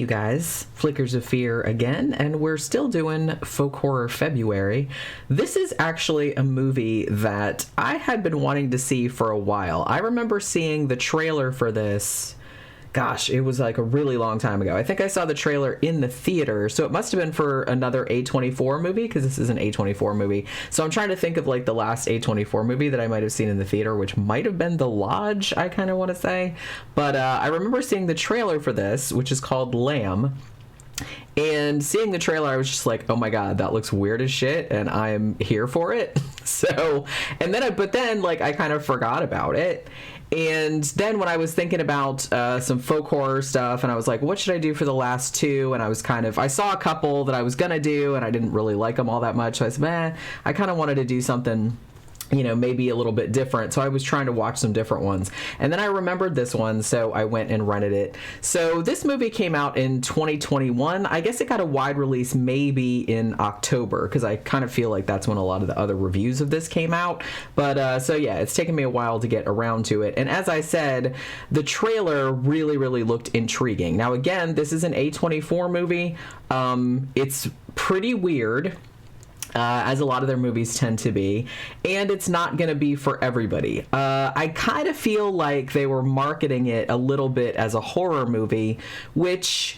you guys. Flickers of Fear again, and we're still doing Folk Horror February. This is actually a movie that I had been wanting to see for a while. I remember seeing the trailer for this. Gosh, it was like a really long time ago. I think I saw the trailer in the theater, so it must have been for another A24 movie, because this is an A24 movie. So I'm trying to think of like the last A24 movie that I might have seen in the theater, which might have been The Lodge, I kind of want to say. But I remember seeing the trailer for this, which is called Lamb. And seeing the trailer, I was just like, oh my god, that looks weird as shit, and I am here for it. So, and then I kind of forgot about it. And then when I was thinking about some folk horror stuff, and I was like, what should I do for the last two? And I saw a couple that I was gonna do, and I didn't really like them all that much. So I said, I kind of wanted to do something, maybe a little bit different. So I was trying to watch some different ones. And then I remembered this one, so I went and rented it. So this movie came out in 2021. I guess it got a wide release maybe in October, because I kind of feel like that's when a lot of the other reviews of this came out. But so yeah, it's taken me a while to get around to it. And as I said, the trailer really, really looked intriguing. Now again, this is an A24 movie. It's pretty weird. As a lot of their movies tend to be, and it's not going to be for everybody. I kind of feel like they were marketing it a little bit as a horror movie, which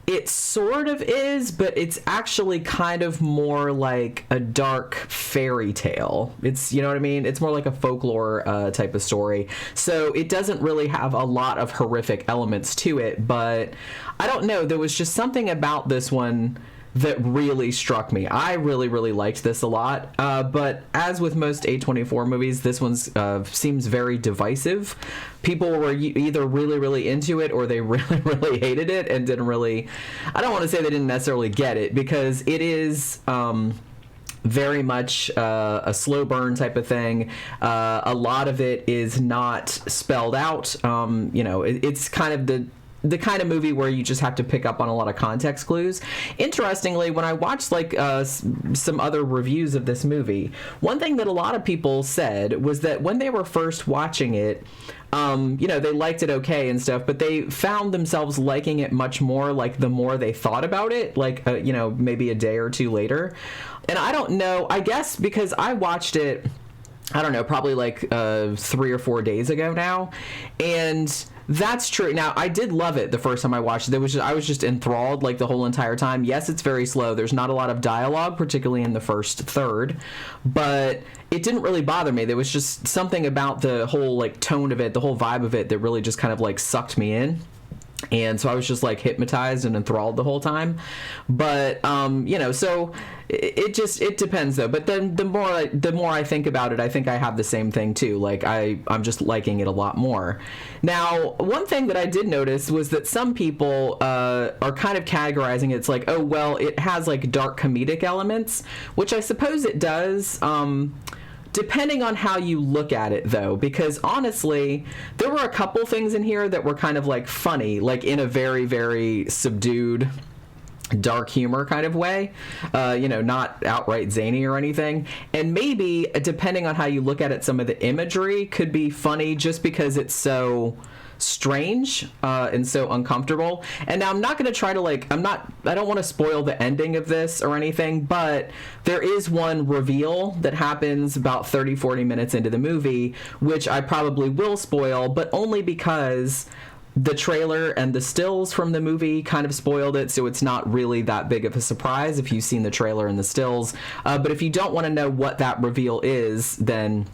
it sort of is, but it's actually kind of more like a dark fairy tale. It's, you know what I mean? It's more like a folklore type of story. So it doesn't really have a lot of horrific elements to it, but I don't know. There was just something about this one that really struck me. I really, really liked this a lot. But as with most A24 movies, this one seems very divisive. People were either really, really into it, or they really, really hated it and didn't really... I don't want to say they didn't necessarily get it, because it is... very much a slow burn type of thing. A lot of it is not spelled out. It's kind of the kind of movie where you just have to pick up on a lot of context clues. Interestingly, when I watched some other reviews of this movie, one thing that a lot of people said was that when they were first watching it, they liked it okay and stuff, but they found themselves liking it much more, like, the more they thought about it, maybe a day or two later. And I don't know, I guess because I watched it, I don't know, probably 3 or 4 days ago now, and that's true. Now, I did love it the first time I watched it. I was just enthralled the whole entire time. Yes, it's very slow. There's not a lot of dialogue, particularly in the first third, but it didn't really bother me. There was just something about the whole tone of it, the whole vibe of it, that really just kind of sucked me in. And so I was just hypnotized and enthralled the whole time. But so it depends though. But then the more I think about it, I think I have the same thing too. I'm just liking it a lot more. Now, one thing that I did notice was that some people are kind of categorizing it. It's oh well, it has dark comedic elements, which I suppose it does. Depending on how you look at it, though, because honestly, there were a couple things in here that were kind of funny, in a very, very subdued, dark humor kind of way, not outright zany or anything. And maybe, depending on how you look at it, some of the imagery could be funny just because it's so strange and so uncomfortable. And now I'm not going to try to I don't want to spoil the ending of this or anything, but there is one reveal that happens about 30-40 minutes into the movie, which I probably will spoil, but only because the trailer and the stills from the movie kind of spoiled it, so it's not really that big of a surprise if you've seen the trailer and the stills. But if you don't want to know what that reveal is, then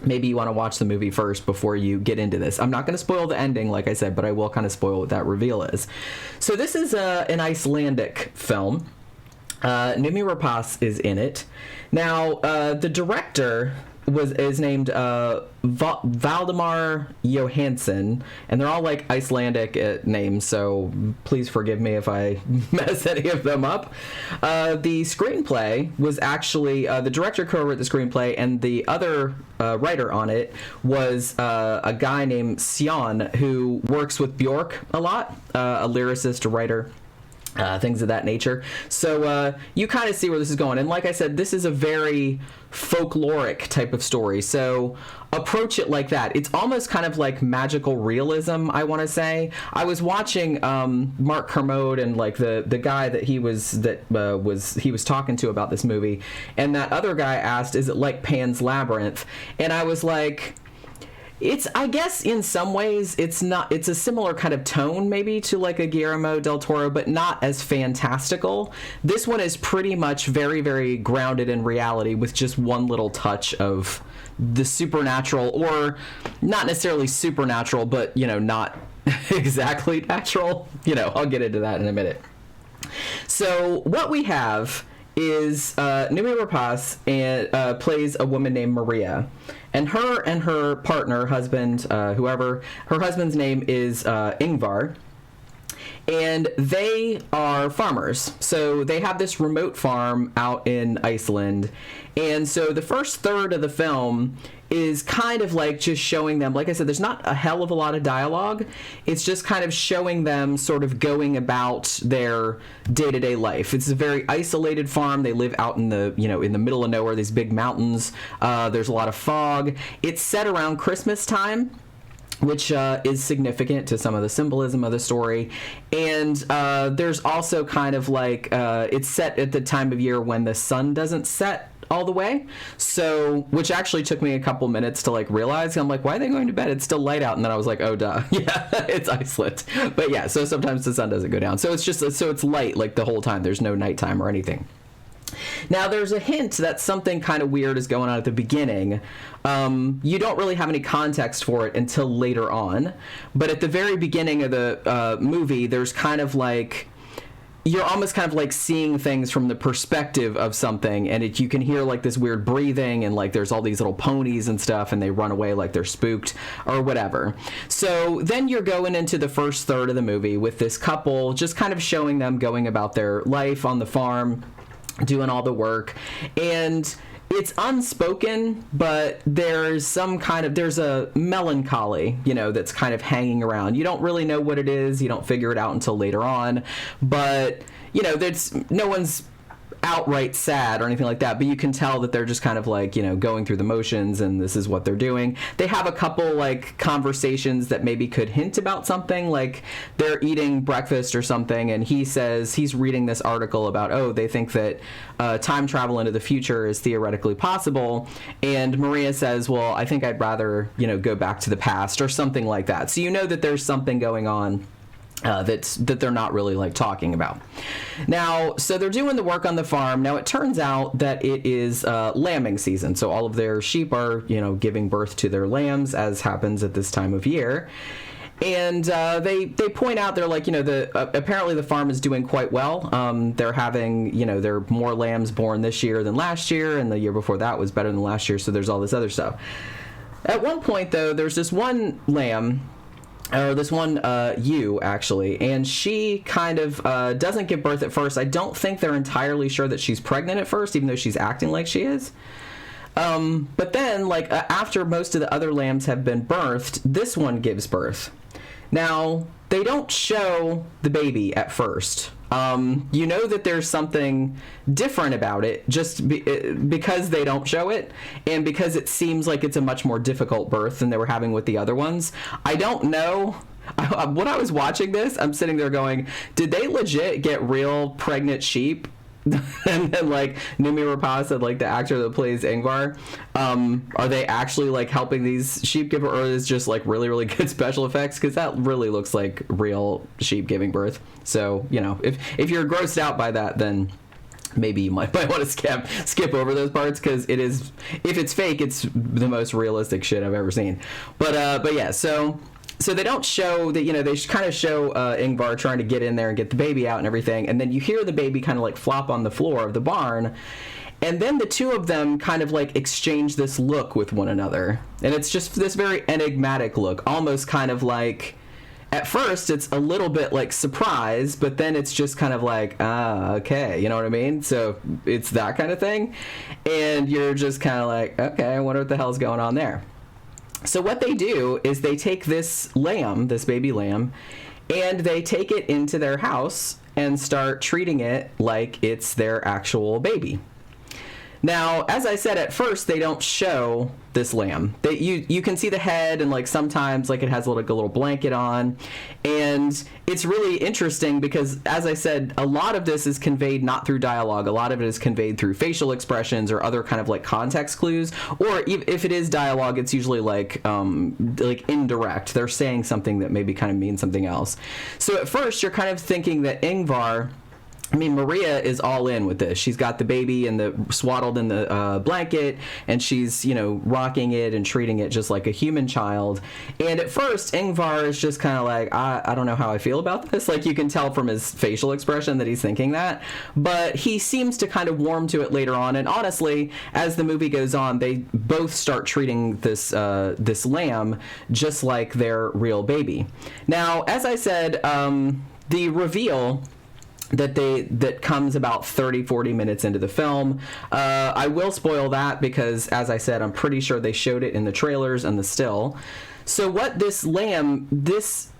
maybe you want to watch the movie first before you get into this. I'm not going to spoil the ending, like I said, but I will kind of spoil what that reveal is. So this is an Icelandic film. Noomi Rapace is in it. Now, the director is named Valdemar Johansson, and they're all Icelandic names, so please forgive me if I mess any of them up. The screenplay was actually the director co-wrote the screenplay, and the other writer on it was a guy named Sion, who works with Björk a lot, a lyricist, a writer. things of that nature. So you kind of see where this is going. And like I said, this is a very folkloric type of story. So approach it like that. It's almost kind of like magical realism, I want to say. I was watching Mark Kermode and like the guy that he was talking to about this movie, and that other guy asked, is it like Pan's Labyrinth? And I was like, I guess in some ways it's a similar kind of tone maybe to like a Guillermo del Toro, but not as fantastical. This one is pretty much very, very grounded in reality with just one little touch of the supernatural, or not necessarily supernatural, but, you know, not exactly natural. You know, I'll get into that in a minute. So what we have is Noomi Rapace and plays a woman named Maria, and her partner, husband, whoever, her husband's name is Ingvar, and they are farmers. So they have this remote farm out in Iceland, and so the first third of the film is kind of like just showing them, like I said, there's not a hell of a lot of dialogue. It's just kind of showing them sort of going about their day-to-day life. It's a very isolated farm. They live out in the, you know, in the middle of nowhere, these big mountains. There's a lot of fog. It's set around Christmas time, which is significant to some of the symbolism of the story. And there's also kind of like, it's set at the time of year when the sun doesn't set all the way, so, which actually took me a couple minutes to like realize. I'm like, why are they going to bed? It's still light out. And then I was like, oh duh, yeah, it's Iceland. But yeah, so sometimes the sun doesn't go down, so it's just, so it's light like the whole time. There's no nighttime or anything. Now, there's a hint that something kind of weird is going on at the beginning. You don't really have any context for it until later on, but at the very beginning of the movie, there's kind of like, you're almost kind of like seeing things from the perspective of something, and you can hear like this weird breathing, and like there's all these little ponies and stuff, and they run away like they're spooked or whatever. So then you're going into the first third of the movie with this couple, just kind of showing them going about their life on the farm, doing all the work, and it's unspoken, but there's a melancholy, you know, that's kind of hanging around. You don't really know what it is. You don't figure it out until later on. But, you know, no one's outright sad or anything like that, but you can tell that they're just kind of like, you know, going through the motions, and this is what they're doing. They have a couple like conversations that maybe could hint about something, like they're eating breakfast or something, and he says he's reading this article about, oh, they think that time travel into the future is theoretically possible, and Maria says, well, I think I'd rather, you know, go back to the past or something like that. So you know that there's something going on that they're not really like talking about. Now, so they're doing the work on the farm. Now, it turns out that it is lambing season, so all of their sheep are, you know, giving birth to their lambs, as happens at this time of year. And they point out, they're like, you know, apparently the farm is doing quite well. They're having, you know, there are more lambs born this year than last year, and the year before that was better than last year, so there's all this other stuff. At one point, though, there's this one lamb, or this one ewe, actually, and she kind of doesn't give birth at first. I don't think they're entirely sure that she's pregnant at first, even though she's acting like she is. But then, like, after most of the other lambs have been birthed, this one gives birth. Now, they don't show the baby at first. You know that there's something different about it just because they don't show it, and because it seems like it's a much more difficult birth than they were having with the other ones. I don't know. When I was watching this, I'm sitting there going, did they legit get real pregnant sheep? And then, like, Noomi Rapace, like the actor that plays Ingvar, are they actually like helping these sheep give birth, or is it just like really, really good special effects? Because that really looks like real sheep giving birth. So, you know, if you're grossed out by that, then maybe you might want to skip over those parts, because it is, if it's fake, it's the most realistic shit I've ever seen. But yeah, so they don't show that, you know, they kind of show Ingvar trying to get in there and get the baby out and everything, and then you hear the baby kind of like flop on the floor of the barn, and then the two of them kind of like exchange this look with one another, and it's just this very enigmatic look, almost kind of like, at first it's a little bit like surprise, but then it's just kind of like, okay, you know what I mean? So it's that kind of thing, and you're just kind of like, okay, I wonder what the hell's going on there. So what they do is they take this lamb, this baby lamb, and they take it into their house and start treating it like it's their actual baby. Now, as I said, at first they don't show this lamb. You can see the head, and like sometimes like it has a little blanket on, and it's really interesting because, as I said, a lot of this is conveyed not through dialogue. A lot of it is conveyed through facial expressions or other kind of like context clues. Or if it is dialogue, it's usually like indirect. They're saying something that maybe kind of means something else. So at first you're kind of thinking that Maria is all in with this. She's got the baby swaddled in the blanket, and she's, rocking it and treating it just like a human child. And at first, Ingvar is just kind of like, I don't know how I feel about this. Like, you can tell from his facial expression that he's thinking that. But he seems to kind of warm to it later on. And honestly, as the movie goes on, they both start treating this lamb just like their real baby. Now, as I said, the reveal that comes about 30-40 minutes into the film. I will spoil that because, as I said, I'm pretty sure they showed it in the trailers and the still. So what this lamb, this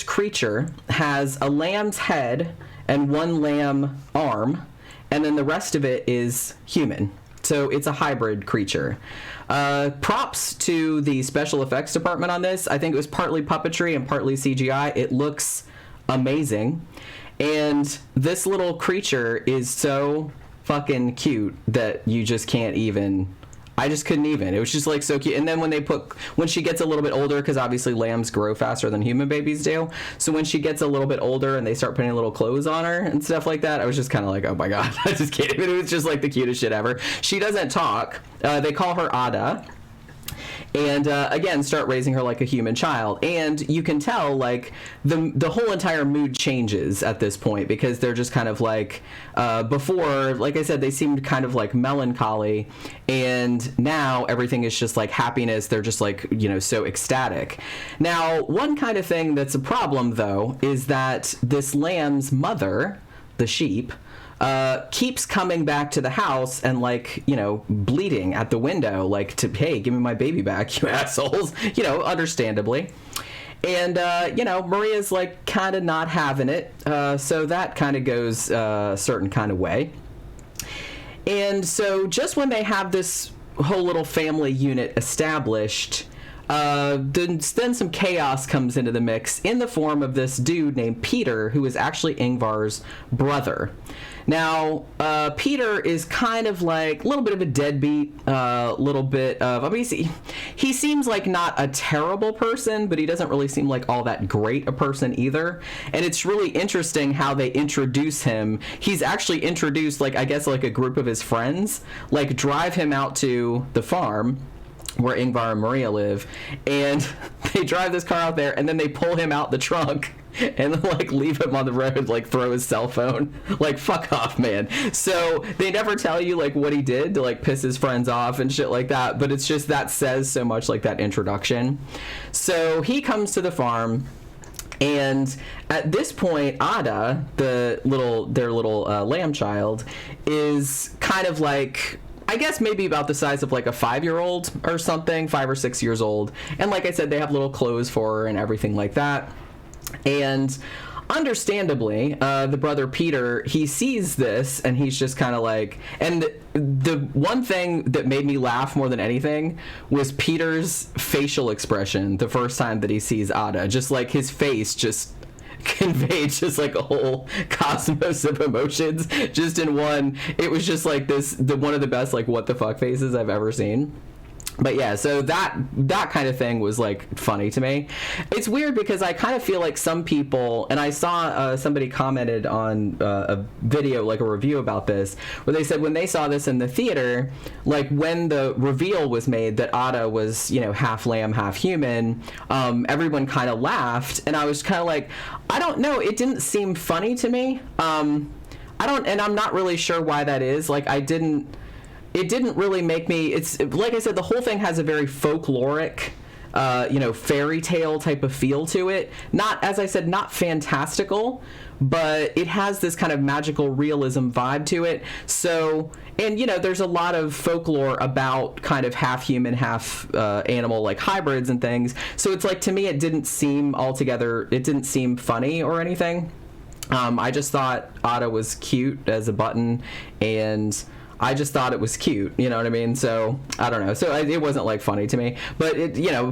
creature has a lamb's head and one lamb arm, and then the rest of it is human. So it's a hybrid creature. Props to the special effects department on this. I think it was partly puppetry and partly CGI. It looks amazing. And this little creature is so fucking cute that you just can't even... I just couldn't even. It was just like so cute. And then when she gets a little bit older, because obviously lambs grow faster than human babies do. So when she gets a little bit older and they start putting little clothes on her and stuff like that, I was just kind of like, oh my God, I just can't even. It was just like the cutest shit ever. She doesn't talk. They call her Ada. And again, start raising her like a human child. And you can tell, like, the whole entire mood changes at this point, because they're just kind of like, before, like I said, they seemed kind of like melancholy, and now everything is just like happiness. They're just like, so ecstatic. Now, one kind of thing that's a problem, though, is that this lamb's mother, the sheep, keeps coming back to the house and, like, bleeding at the window, like, hey, give me my baby back, you assholes, understandably. And, Maria's, like, kind of not having it, so that kind of goes a certain kind of way. And so just when they have this whole little family unit established, then some chaos comes into the mix in the form of this dude named Peter, who is actually Ingvar's brother. Now, Peter is kind of like a little bit of a deadbeat, little bit of, I mean, he seems like not a terrible person, but he doesn't really seem like all that great a person either. And it's really interesting how they introduce him. He's actually introduced, like, I guess, like a group of his friends, like, drive him out to the farm where Ingvar and Maria live, and they drive this car out there, and then they pull him out the trunk and, like, leave him on the road, like, throw his cell phone. Like, fuck off, man. So they never tell you, like, what he did to, like, piss his friends off and shit like that, but it's just, that says so much, like, that introduction. So he comes to the farm, and at this point, Ada, their little lamb child, is kind of like, I guess maybe about the size of like a 5-year-old or something, 5 or 6 years old. And like I said, they have little clothes for her and everything like that. And understandably, the brother Peter, he sees this and he's just kind of like, and the one thing that made me laugh more than anything was Peter's facial expression the first time that he sees Ada. Just like his face just conveyed just like a whole cosmos of emotions just in one. It was just like one of the best like what the fuck faces I've ever seen. But yeah, so that kind of thing was like funny to me. It's weird because I kind of feel like some people, and I saw somebody commented on a video, like a review about this, where they said when they saw this in the theater, like when the reveal was made that Ada was, half lamb, half human, everyone kind of laughed, and I was kind of like, I don't know, it didn't seem funny to me. And I'm not really sure why that is. Like, it didn't really make me, it's like I said, the whole thing has a very folkloric fairy tale type of feel to it. Not, as I said, not fantastical, but it has this kind of magical realism vibe to it. So, and there's a lot of folklore about kind of half human, half animal, like hybrids and things. So it's like, to me, it didn't seem funny or anything. I just thought Ada was cute as a button, and I just thought it was cute, you know what I mean? So, I don't know. So, it wasn't, like, funny to me. But,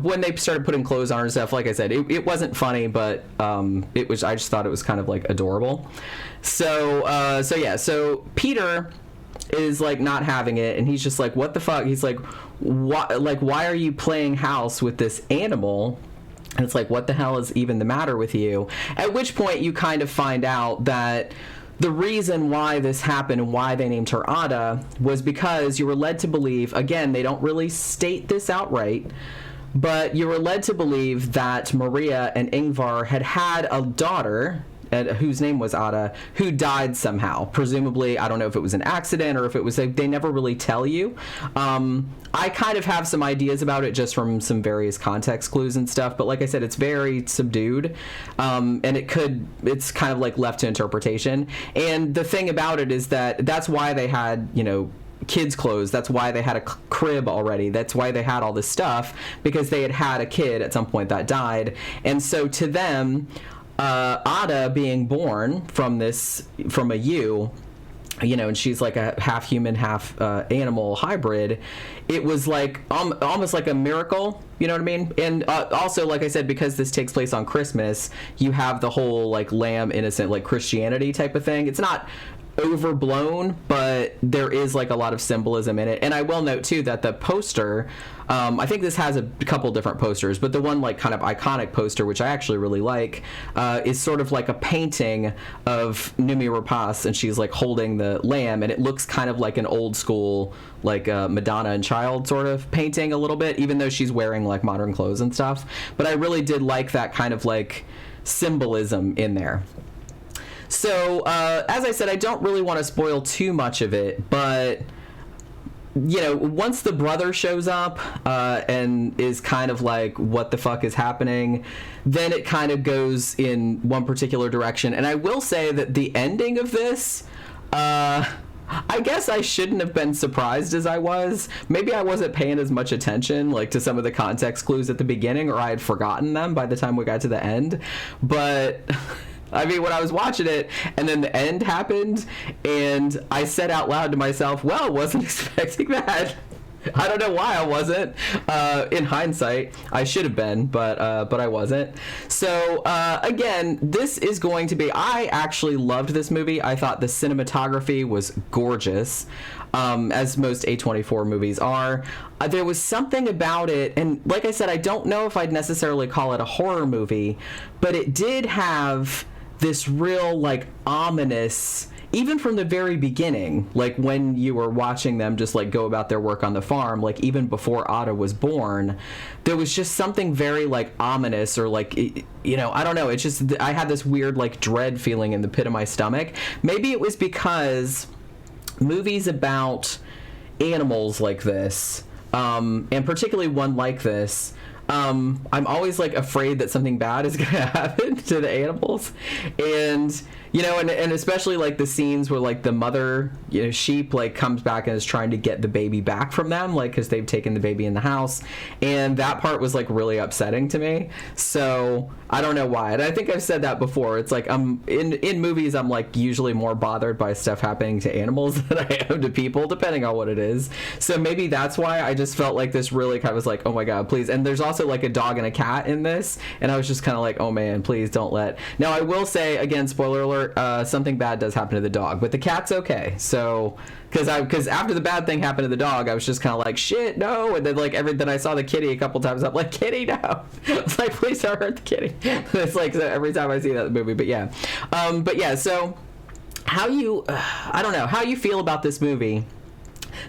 when they started putting clothes on and stuff, like I said, it wasn't funny, but I just thought it was kind of, like, adorable. So Peter is, like, not having it, and he's just like, what the fuck? He's like, why are you playing house with this animal? And it's like, what the hell is even the matter with you? At which point you kind of find out that the reason why this happened and why they named her Ada was because you were led to believe, again, they don't really state this outright, but you were led to believe that Maria and Ingvar had a daughter, whose name was Ada, who died somehow. Presumably, I don't know if it was an accident or if it was, they never really tell you. I kind of have some ideas about it just from some various context clues and stuff, but like I said, it's very subdued, and it's kind of like left to interpretation. And the thing about it is that's why they had, kids' clothes. That's why they had a crib already. That's why they had all this stuff, because they had a kid at some point that died. And so to them, Ada being born from a ewe, and she's like a half human, half animal hybrid, it was like almost like a miracle, you know what I mean? And also, like I said, because this takes place on Christmas, you have the whole like lamb innocent, like Christianity type of thing. It's not overblown, but there is like a lot of symbolism in it. And I will note too that the poster, I think this has a couple different posters, but the one like kind of iconic poster, which I actually really like, is sort of like a painting of Noomi Rapace, and she's like holding the lamb, and it looks kind of like an old school like Madonna and Child sort of painting a little bit, even though she's wearing like modern clothes and stuff. But I really did like that kind of like symbolism in there. So, as I said, I don't really want to spoil too much of it, but, once the brother shows up and is kind of like, what the fuck is happening, then it kind of goes in one particular direction. And I will say that the ending of this, I guess I shouldn't have been surprised as I was. Maybe I wasn't paying as much attention, like, to some of the context clues at the beginning, or I had forgotten them by the time we got to the end. But I mean, when I was watching it, and then the end happened, and I said out loud to myself, well, wasn't expecting that. I don't know why I wasn't. In hindsight, I should have been, but I wasn't. So, again, this is going to be... I actually loved this movie. I thought the cinematography was gorgeous, as most A24 movies are. There was something about it, and like I said, I don't know if I'd necessarily call it a horror movie, but it did have this real, like, ominous... Even from the very beginning, like when you were watching them just like go about their work on the farm, like even before Ada was born, there was just something very like ominous, or like, I don't know. It's just, I had this weird like dread feeling in the pit of my stomach. Maybe it was because movies about animals like this, and particularly one like this, I'm always like afraid that something bad is going to happen to the animals. And and especially like the scenes where like the mother, sheep like comes back and is trying to get the baby back from them, like, because they've taken the baby in the house, and that part was like really upsetting to me. So I don't know why, and I think I've said that before. It's like in movies I'm like usually more bothered by stuff happening to animals than I am to people, depending on what it is. So maybe that's why I just felt like this really kind of was like, oh my god, please. And there's also like a dog and a cat in this, and I was just kind of like, oh man, please don't let. Now I will say again, spoiler alert, something bad does happen to the dog, but the cat's okay. So because after the bad thing happened to the dog, I was just kind of like, shit, no. And then like then I saw the kitty a couple times. I'm like, kitty, no. It's like, please don't hurt the kitty. It's like every time I see that movie. But yeah, so how you feel about this movie?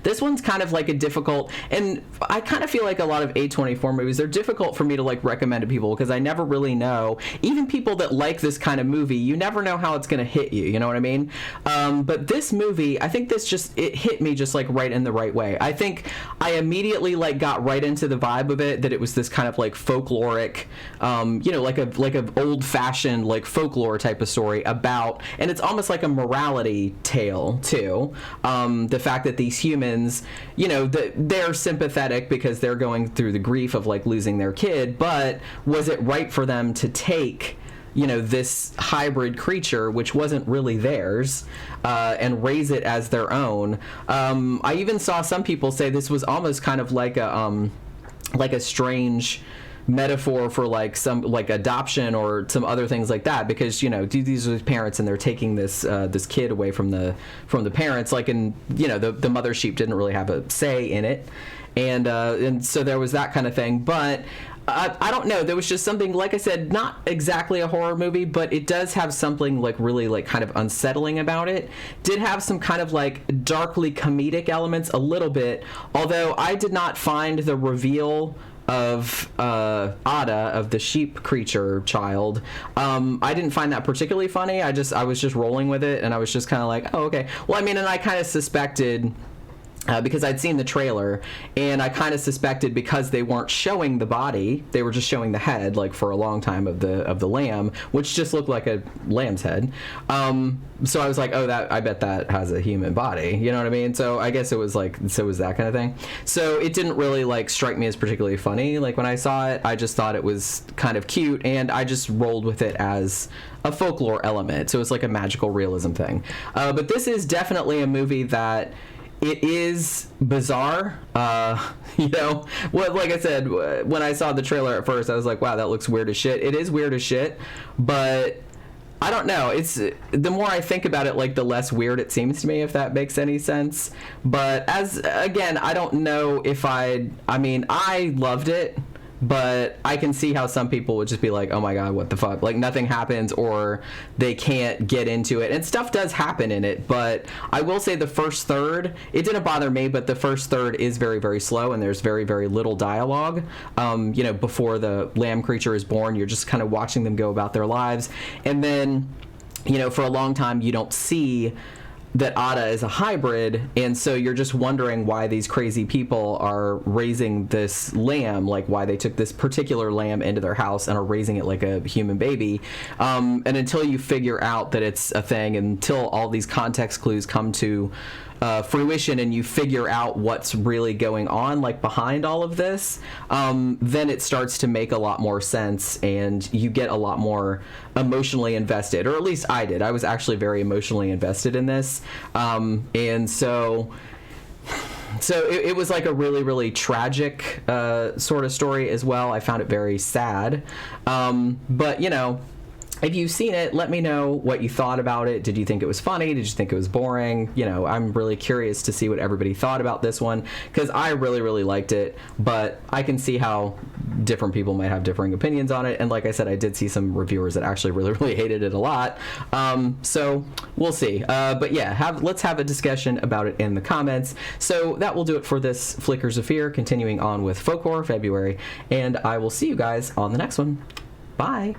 This one's kind of like a difficult, and I kind of feel like a lot of A24 movies, they're difficult for me to like recommend to people because I never really know, even people that like this kind of movie, you never know how it's going to hit you, you know what I mean? But this movie, I think this just, it hit me just like right in the right way. I think I immediately like got right into the vibe of it, that it was this kind of like folkloric, you know, like a old fashioned like folklore type of story about, and it's almost like a morality tale too. The fact that these humans, you know, they're sympathetic because they're going through the grief of like losing their kid, but was it right for them to take, you know, this hybrid creature, which wasn't really theirs, and raise it as their own? I even saw some people say this was almost kind of like a strange metaphor for like some like adoption or some other things like that, because, you know, these are parents and they're taking this this kid away from the parents, like, and, you know, the mother sheep didn't really have a say in it, and so there was that kind of thing. But I don't know, there was just something, like I said, not exactly a horror movie, but it does have something like really like kind of unsettling about it. Did have some kind of like darkly comedic elements a little bit, although I did not find the reveal of Ada, of the sheep creature child, I didn't find that particularly funny. I was just rolling with it, and I was just kind of like, oh, okay. Well, I mean, and I kind of suspected, because I'd seen the trailer, and I kind of suspected, because they weren't showing the body, they were just showing the head, like for a long time, of the lamb, which just looked like a lamb's head. So I was like, oh, I bet that has a human body, you know what I mean? So I guess it was that kind of thing. So it didn't really like strike me as particularly funny. Like when I saw it, I just thought it was kind of cute, and I just rolled with it as a folklore element. So it's like a magical realism thing. But this is definitely a movie that, it is bizarre. You know, like I said, when I saw the trailer at first, I was like, wow, that looks weird as shit. It is weird as shit, but I don't know. It's, the more I think about it, like, the less weird it seems to me, if that makes any sense. But again, I don't know if I mean, I loved it, but I can see how some people would just be like, oh my god, what the fuck, like nothing happens, or they can't get into it, and stuff does happen in it. But I will say the first third, it didn't bother me, but the first third is very, very slow, and there's very, very little dialogue. You know, before the lamb creature is born, you're just kind of watching them go about their lives, and then, you know, for a long time you don't see that Ada is a hybrid, and so you're just wondering why these crazy people are raising this lamb, like why they took this particular lamb into their house and are raising it like a human baby, and until you figure out that it's a thing, until all these context clues come to fruition and you figure out what's really going on, like behind all of this, then it starts to make a lot more sense, and you get a lot more emotionally invested, or at least I did. I was actually very emotionally invested in this, and so it was like a really, really tragic sort of story as well. I found it very sad, but, you know, if you've seen it, let me know what you thought about it. Did you think it was funny? Did you think it was boring? You know, I'm really curious to see what everybody thought about this one, because I really, really liked it, but I can see how different people might have differing opinions on it. And like I said, I did see some reviewers that actually really, really hated it a lot. So we'll see. But yeah, let's have a discussion about it in the comments. So that will do it for this Flickers of Fear, continuing on with Folk Horror February, and I will see you guys on the next one. Bye.